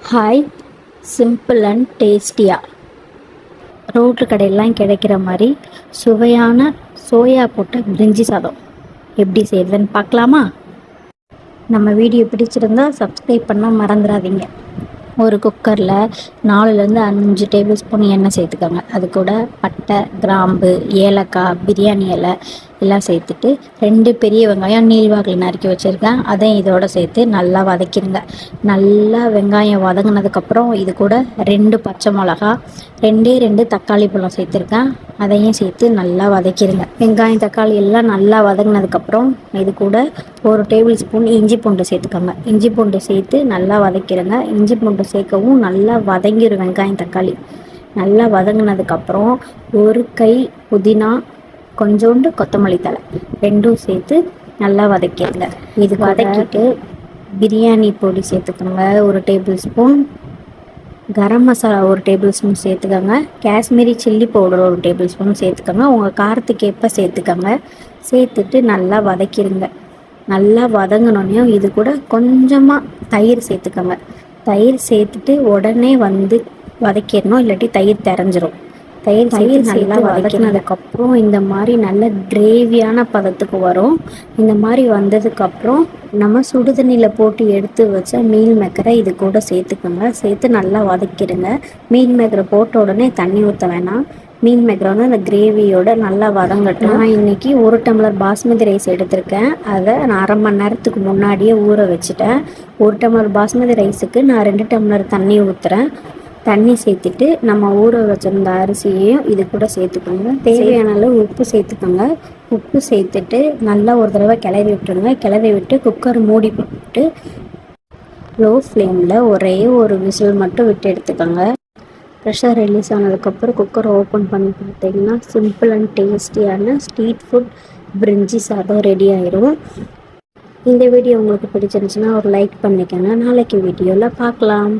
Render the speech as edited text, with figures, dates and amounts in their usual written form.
Hi, simple and டேஸ்டியாக road கடையெல்லாம் கிடைக்கிற மாதிரி சுவையான சோயா போட்ட பிரிஞ்சி சாதம் எப்படி செய்கிறதுன்னு பார்க்கலாமா? நம்ம வீடியோ பிடிச்சிருந்தா சப்ஸ்கிரைப் பண்ண மறந்துடாதீங்க. ஒரு குக்கரில் 4லேருந்து 5 டேபிள் ஸ்பூன் எண்ணெய் சேர்த்துக்கோங்க. அது கூட பட்டை, கிராம்பு, ஏலக்காய், பிரியாணி இலை எல்லாம் சேர்த்துட்டு 2 பெரிய வெங்காயம் நீள்வாக்கில் நறுக்கி வச்சுருக்கேன். அதையும் இதோடு சேர்த்து நல்லா வதக்கிடுங்க. நல்லா வெங்காயம் வதங்கினதுக்கப்புறம் இது கூட 2 பச்சை மிளகா, 2 தக்காளி பழம் சேர்த்துருக்கேன். அதையும் சேர்த்து நல்லா வதக்கிடுங்க. வெங்காயம் தக்காளி எல்லாம் நல்லா வதங்கினதுக்கப்புறம் இது கூட 1 டேபிள் ஸ்பூன் இஞ்சி பூண்டு சேர்த்துக்கோங்க. இஞ்சி பூண்டு சேர்த்து நல்லா வதக்கிடுங்க. இஞ்சி பூண்டு சேர்க்கவும் நல்லா வதங்கிடும். வெங்காயம் தக்காளி நல்லா வதங்கினதுக்கப்புறம் 1 கை புதினா, கொஞ்சோண்டு கொத்தமல்லி தழை 2ம் சேர்த்து நல்லா வதக்கிடுங்க. இது வதக்கிட்டு பிரியாணி பொடி சேர்த்துக்கோங்க. 1 table spoon, garam masala 1 table spoon சேர்த்துக்கோங்க. Kashmiri chilli powder 1 table spoon சேர்த்துக்கோங்க. உங்கள் காரத்துக்கு ஏற்ப சேர்த்துக்கோங்க. சேர்த்துட்டு நல்லா வதக்கிடுங்க. நல்லா வதங்கினோடனே இது கூட கொஞ்சமாக தயிர் சேர்த்துக்கோங்க. தயிர் சேர்த்துட்டு உடனே வதக்கிடணும், இல்லாட்டி தயிர் திரஞ்சிரும். தயிர் நல்லா வதக்கினதுக்கப்புறம் இந்த மாதிரி நல்ல கிரேவியான பதத்துக்கு வரும். இந்த மாதிரி வந்ததுக்கப்புறம் நம்ம சுடுதண்ணியில் போட்டு எடுத்து வச்ச மீல் மேக்கரை இது கூட சேர்த்துக்கோங்க. சேர்த்து நல்லா வதக்கிடுங்க. மீல் மேக்கரை போட்ட உடனே தண்ணி ஊற்ற வேணாம். மீல் மேக்கரை அந்த கிரேவியோட நல்லா வதங்கட்டும். நான் இன்றைக்கி 1 டம்ளர் பாஸ்மதி ரைஸ் எடுத்திருக்கேன். அதை நான் அரை மணி நேரத்துக்கு முன்னாடியே ஊற வச்சுட்டேன். 1 டம்ளர் பாஸ்மதி ரைஸுக்கு நான் 2 டம்ளர் தண்ணி ஊற்றுறேன். தண்ணி சேர்த்துட்டு நம்ம ஊற வச்சிருந்த அரிசியையும் இது கூட சேர்த்துக்கோங்க. தேவையான அளவு உப்பு சேர்த்துக்கோங்க. உப்பு சேர்த்துட்டு நல்லா ஒரு தடவை கிளறி விட்டுருங்க. கிளறி விட்டு குக்கர் மூடி போட்டு லோ ஃப்ளேமில் ஒரே ஒரு விசில் மட்டும் விட்டு எடுத்துக்கோங்க. ப்ரெஷர் ரிலீஸ் ஆனதுக்கப்புறம் குக்கரை ஓப்பன் பண்ணி பார்த்தீங்கன்னா சிம்பிள் அண்ட் டேஸ்டியான ஸ்ட்ரீட் ஃபுட் பிரிஞ்சி சாதம் ரெடி ஆயிரும். இந்த வீடியோ உங்களுக்கு பிடிச்சிருந்துச்சுன்னா ஒரு லைக் பண்ணிக்கோங்க. நாளைக்கு வீடியோவில் பார்க்கலாம்.